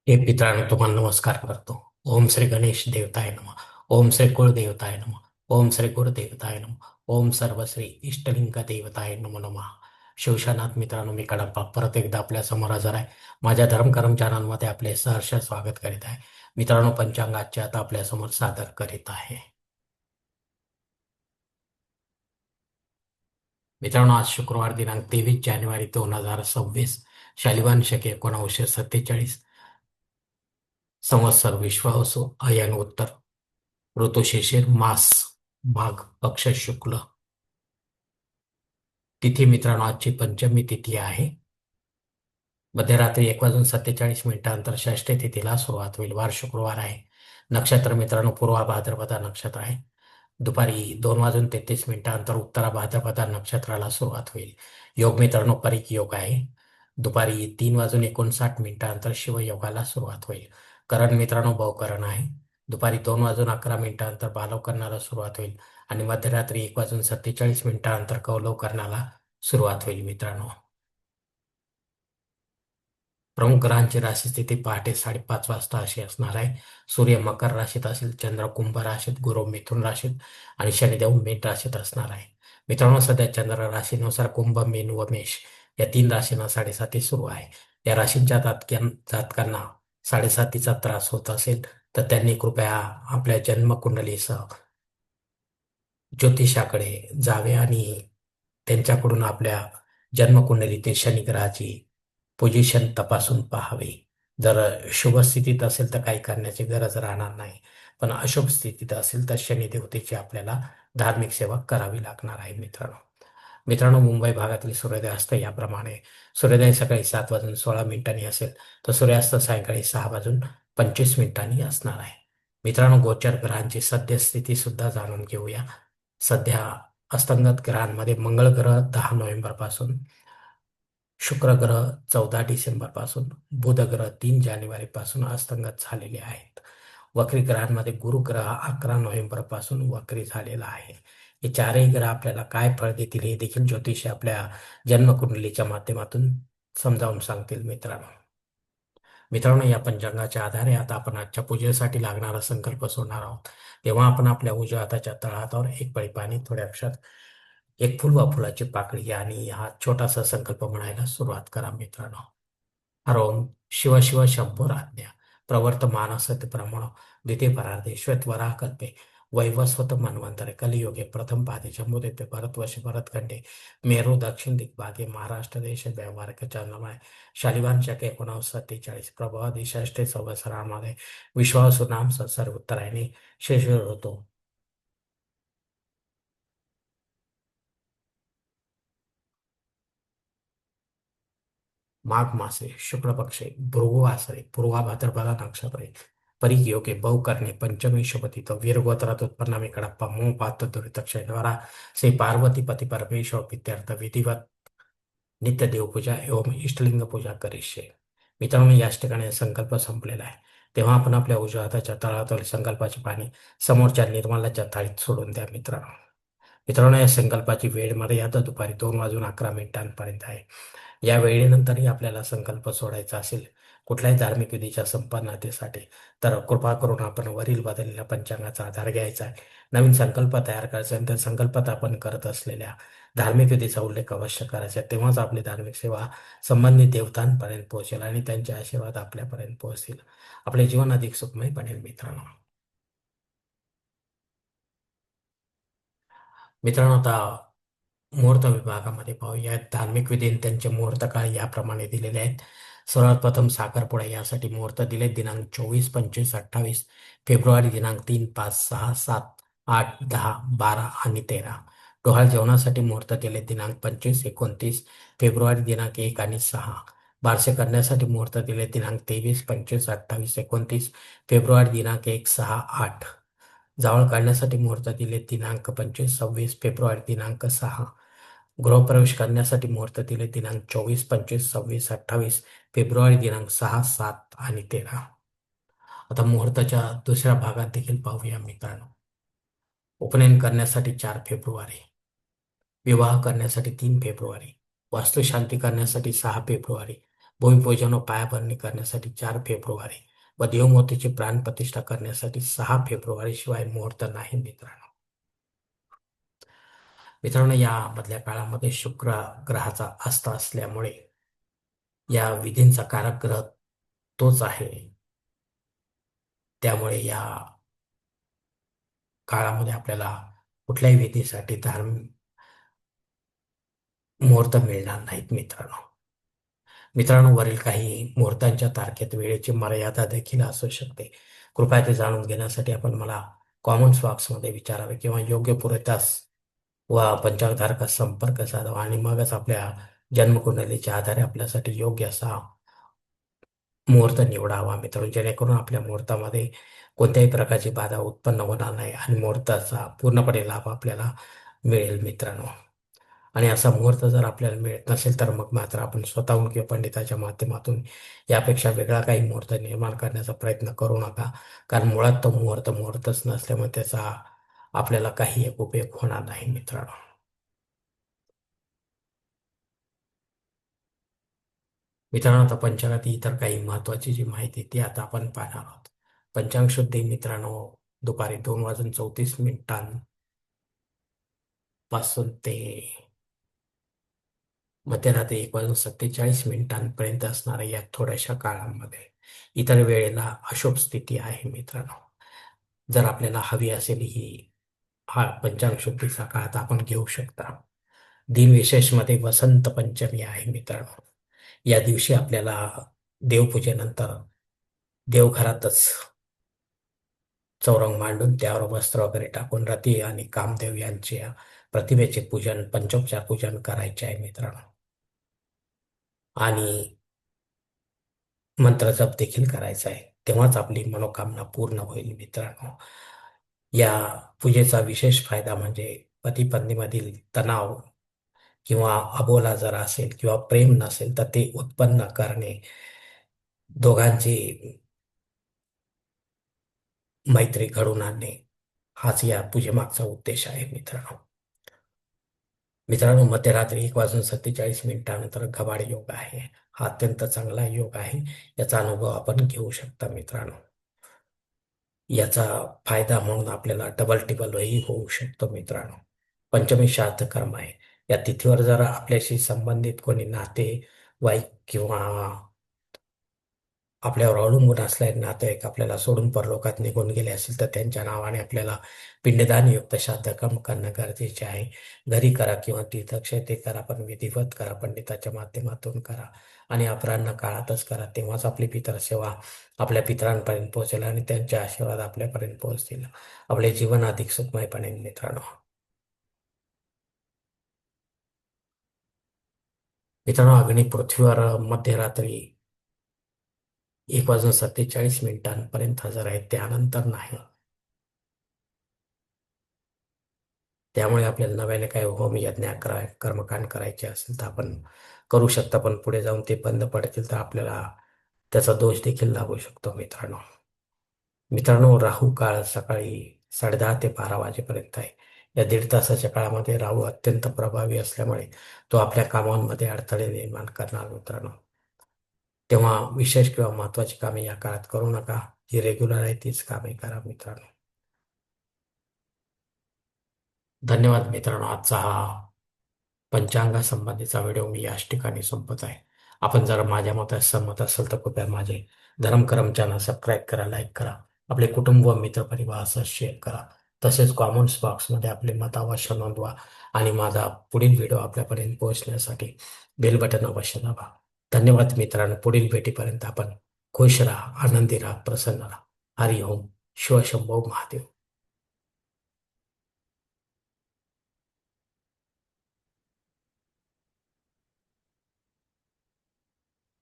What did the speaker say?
हे पितरांनो तुम्हाला नमस्कार करतो. ओम श्री गणेश देवताय नमः. ओम श्री कुळ देवताय नमः. ओम श्री गुरु देवताय नमः. ओम सर्वश्री इष्टलिंग देवताय नमो नमः. शिवशानात मित्रांनो, मी कडप्पा परत एकदा आपल्या समोर हजर आहे. माझ्या धर्मकर्म चॅनलमध्ये आपले सहर्ष स्वागत करीत आहे. मित्रांनो, पंचांगाचे आता आपल्या समोर सादर करीत आहे. मित्रांनो, आज शुक्रवार दिनांक 23 जानेवारी 2026, शालिवान शके 1947, संवत्सर विश्वावसु, अयन उत्तर, ऋतू शिशिर, मास माघ, पक्ष शुक्ल, तिथी मित्रांनो आजची पंचमी तिथी आहे. मध्यरात्री 1 वाजून 47 मिनिटांनंतर षष्ठी तिथीला सुरुवात होईल. वार शुक्रवार आहे. नक्षत्र मित्रांनो पूर्वा भाद्रपदा नक्षत्र आहे. दुपारी 2 वाजून 33 मिनिटांनंतर उत्तरा भाद्रपदा नक्षत्राला सुरुवात होईल. योग मित्रांनो परीक योग आहे. दुपारी 3 वाजून 59 मिनिटांनंतर शिवयोगाला सुरुवात होईल. करण मित्रांनो बहुकरण आहे. दुपारी 2 वाजून 11 मिनिटांनंतर बालव करण्याला सुरुवात होईल आणि मध्यरात्री 1 वाजून 47 मिनिटांनंतर कौलव करण्याला सुरुवात होईल. मित्रांनो, प्रमुख ग्रहांची राशी स्थिती पहाटे 5:30 वाजता अशी असणार आहे. सूर्य मकर राशीत असेल, चंद्र कुंभ राशीत, गुरु मिथुन राशीत आणि शनिदेव मेष राशीत असणार आहे. मित्रांनो, सध्या चंद्र राशीनुसार कुंभ, मीन व मेष या 3 राशींना साडेसाती सुरू आहे. या राशींच्या जातकांना साडेसातीचा त्रास होत असेल तर त्यांनी कृपया आपल्या जन्मकुंडलीसह ज्योतिषाकडे जावे आणि त्यांच्याकडून आपल्या जन्मकुंडलीतील शनी ग्रहाची पोझिशन तपासून पाहावे. जर शुभ स्थितीत असेल तर काही करण्याची गरज राहणार नाही, पण अशुभ स्थितीत असेल तर शनी देवतेची आपल्याला धार्मिक सेवा करावी लागणार आहे. मित्रांनो मित्रांनो मुंबई भागातील सूर्योदय असतं याप्रमाणे. सूर्योदय सकाळी 7 वाजून 16 मिनिटांनी असेल तर सूर्यास्त सायंकाळी 6 वाजून 25 मिनिटांनी असणार आहे. मित्रांनो, गोचर ग्रहांची सद्यस्थिती सुद्धा जाणून घेऊया. सध्या अस्तंगत ग्रहांमध्ये मंगळ ग्रह 10 नोव्हेंबर पासून, शुक्र ग्रह 14 डिसेंबर पासून, बुध ग्रह 3 जानेवारी पासून अस्तंगत झालेले आहेत. वक्री ग्रहांमध्ये गुरु ग्रह 11 नोव्हेंबर पासून वक्री झालेला आहे. हे चारही ग्रह आपल्याला काय फळ देतील हे देखील ज्योतिषी आपल्या जन्मकुंडलीच्या माध्यमातून समजावून सांगतील. मित्रांनो, या पंचांगाच्या आधारे आता आपण आजच्या पूजेसाठी लागणारा संकल्प सोडणार आहोत. तेव्हा आपण आपल्या उजव्या हाताच्या तळहातावर एक पळी पाणी, थोड्या अक्षरात एक फुल वा फुलाची पाकळी घ्या आणि हा छोटासा संकल्प म्हणायला सुरुवात करा. मित्रांनो, हरोम शिव शिव शंभोराज्ञा प्रवर्तमानसत ब्रह्मणो द्वितीय परार्धे श्वेतवराह कल्पे वैवस्वत मन्वंतरे कलियुगे प्रथम पादे जम्बूद्वीपे भरतवर्ष भरतखंडे मेरू दक्षिण दिग्भागे महाराष्ट्र देश व्यवहारिक चंद्रमय शालिवान शके 1947 प्रभाव षष्ठे संवत्सरामध्ये विश्वासु नाम संसार उत्तरायणी शेष ऋतू माघ मासे शुक्ल पक्षे भृगुवासरे पूर्वा भाद्रपदा नक्षत्रे परिग योगे बहुकर्णे पंचमी शुभतिथ वीरगोत्रात उत्पन्नामी कडप्पा मोह पात्र दुरित क्षयद्वारा श्री पार्वती पती परमेश्वर प्रीत्यर्थ विधिवत नित्य देवपूजा एवं इष्टलिंग पूजा करिष्ये. मित्रांनो, याच ठिकाणी संकल्प संपलेला आहे. तेव्हा आपण आपल्या उजव्या हाताच्या तळहातावरील संकल्पाचे पाणी समोरच्या निर्मलाच्या थाळीत सोडून द्या. मित्रांनो, या संकल्पाची वेळ मर्यादा दुपारी 2 वाजून 11 मिनिटांपर्यंत आहे. या वेळेनंतरही आपल्याला संकल्प सोडायचा असेल कुठल्याही धार्मिक विधीच्या संपन्नतेसाठी तर कृपा करून आपण वरील बदललेल्या पंचांगाचा आधार घ्यायचा आहे. नवीन संकल्प तयार करायचा आहे, तर संकल्पात आपण करत असलेल्या धार्मिक विधीचा उल्लेख अवश्य करायचा आहे. तेव्हाच आपली धार्मिक सेवा संबंधित देवतांपर्यंत पोहोचेल आणि त्यांचे आशीर्वाद आपल्यापर्यंत पोहोचतील. आपले जीवन अधिक सुखमय बनेल. मित्रांनो, आता मुहूर्त विभागामध्ये पाहूया. धार्मिक विधी आणि त्यांचे मुहूर्त काळ याप्रमाणे दिलेले आहेत. सर्वात प्रथम साखरपुडा यासाठी मुहूर्त दिले दिनांक 24, 25, 28 फेब्रुवारी, दिनांक 3, 5, 6, 7, 8, 10, 12 आणि 13. डोहाळ जेवणासाठी मुहूर्त दिले दिनांक 25, 29 फेब्रुवारी, दिनांक 1 आणि 6. बारसे करण्यासाठी मुहूर्त दिले दिनांक 23, 25, 28, 29 फेब्रुवारी, दिनांक 1, 6, 8. जावळ काढण्यासाठी मुहूर्त दिले दिनांक 25, 26 फेब्रुवारी, दिनांक 6. गृहप्रवेश करण्यासाठी मुहूर्त दिले दिनांक 24, 25, 26, 28 फेब्रुवारी, दिनांक 6, 7 आणि 13. आता मुहूर्ताच्या दुसऱ्या भागात देखील पाहूया. मित्रांनो, उपनयन करण्यासाठी 4 फेब्रुवारी, विवाह करण्यासाठी 3 फेब्रुवारी, वास्तुशांती करण्यासाठी 6 फेब्रुवारी, भूमिपूजन व पायाभरणी करण्यासाठी 4 फेब्रुवारी व देवमूर्तीची प्राणप्रतिष्ठा करण्यासाठी 6 फेब्रुवारी शिवाय मुहूर्त नाही मित्रांनो. मित्रांनो, या मधल्या काळामध्ये शुक्र ग्रहाचा अस्त असल्यामुळे या विधींचा कारक ग्रह तोच आहे. त्यामुळे या काळामध्ये आपल्याला कुठल्याही विधीसाठी मुहूर्त मिळणार नाहीत मित्रांनो. मित्रांनो, वरील काही मुहूर्तांच्या तारखेत वेळेची मर्यादा देखील असू शकते. कृपया ते जाणून घेण्यासाठी आपण मला कॉमेंट्स बॉक्समध्ये विचारावे किंवा योग्य पुरवठ्यास व पंचांगधारकास संपर्क साधावा आणि मगच आपल्या जन्मकुंडलीच्या आधारे आपल्यासाठी योग्य असा मुहूर्त निवडावा मित्रांनो, जेणेकरून आपल्या मुहूर्तामध्ये कोणत्याही प्रकारची बाधा उत्पन्न होणार नाही आणि मुहूर्ताचा पूर्णपणे लाभ आपल्याला मिळेल मित्रांनो. आणि असा मुहूर्त जर आपल्याला मिळत नसेल तर मग मात्र आपण स्वतःहून किंवा पंडिताच्या माध्यमातून यापेक्षा वेगळा काही मुहूर्त निर्माण करण्याचा प्रयत्न करू नका. कारण मुळात तो मुहूर्तच नसल्यामुळे त्याचा आपल्याला काही एक उपयोग होणार नाही मित्रांनो. मित्रांनो, आता पंचांगात इतर काही महत्वाची जी माहिती ती आता आपण पाहणार आहोत. पंचांग शुद्धी मित्रांनो दुपारी 2:34 पासून ते मध्यरात्री 1:47 असणाऱ्या या थोड्याशा काळामध्ये इतर वेळेला अशुभ स्थिती आहे मित्रांनो. जर आपल्याला हवी असेल ही हा पंचांग शुद्धीचा काळ आता आपण घेऊ शकता. दिनविशेषमध्ये वसंत पंचमी आहे मित्रांनो. या दिवशी आपल्याला देवपूजेनंतर देवघरातच चौरंग मांडून त्यावर वस्त्र वगैरे टाकून रती आणि कामदेव यांच्या प्रतिमेचे पूजन, पंचोपचार पूजन करायचे आहे मित्रांनो. आणि मंत्र जप देखील करायचा आहे. तेव्हाच आपली मनोकामना पूर्ण होईल मित्रांनो. या पूजेचा विशेष फायदा म्हणजे पती पत्नीमधील तणाव किंवा अबोला जर असेल किंवा प्रेम नसेल तर ते उत्पन्न करणे, दोघांची मैत्री घडवून आणणे हाच या पूजेमागचा उद्देश आहे मित्रांनो. मित्रांनो, मध्यरात्री 1:47 घबाड योग आहे. हा अत्यंत चांगला योग आहे. याचा अनुभव आपण घेऊ शकता मित्रांनो. याचा फायदा म्हणून आपल्याला डबल टिबलही होऊ शकतो मित्रांनो. पंचमी श्राद्ध कर्म आहे. या तिथीवर जर आपल्याशी संबंधित कोणी नातेवाईक किंवा आपल्यावर अवलंबून असलेले नातेवाईक आपल्याला सोडून परलोकात निघून गेले असेल तर त्यांच्या नावाने आपल्याला पिंडदानयुक्त श्राद्धकर्म करणं गरजेचे आहे. घरी करा किंवा तीर्थक्षेत्री करा, पण विधिवत करा, पंडिताच्या माध्यमातून करा आणि अपराह्न काळातच करा. तेव्हाच आपली पितरसेवा आपल्या पितरांपर्यंत पोहोचेल आणि त्यांचे आशीर्वाद आपल्यापर्यंत पोहोचतील. आपले जीवन अधिक सुखमय बनेल मित्रांनो. मित्रांनो, अग्नी पृथ्वीवर मध्यरात्री 1:47 हजर आहे, त्यानंतर नाही. त्यामुळे आपल्याला नव्याने काही होम यज्ञ कर्मकांड करायचे असेल तर आपण करू शकता, पण पुढे जाऊन ते बंद पडतील तर आपल्याला त्याचा दोष देखील लागू शकतो मित्रांनो. मित्रांनो, राहू काळ सकाळी 10:30 ते 12 वाजेपर्यंत आहे. या 1.5 तासाच्या काळामध्ये राहू अत्यंत प्रभावी असल्यामुळे तो आपल्या कामांमध्ये अडथळे निर्माण करणार मित्रांनो. तेव्हा विशेष किंवा महत्वाची कामे या काळात करू नका. जी रेग्युलर आहे तीच कामे करा मित्रांनो. धन्यवाद मित्रांनो. आजचा हा पंचांगासंबंधीचा व्हिडिओ मी याच ठिकाणी संपत आहे. आपण जर माझ्या मतात सहमत असेल तर कृपया माझे धर्मकरम चॅनल सबस्क्राईब करा, लाईक करा, आपले कुटुंब व मित्रपरिवारासह शेअर करा. तसेच कॉमेंट्स बॉक्समध्ये आपले मत अवश्य नोंदवा आणि माझा पुढील व्हिडिओ आपल्यापर्यंत पोहोचण्यासाठी बेल बटन अवश्य दाबा. धन्यवाद मित्रांनो. पुढील भेटीपर्यंत आपण खुश राहा, आनंदी राहा, प्रसन्न राहा. हरि ओम. शिवशंभो महादेव.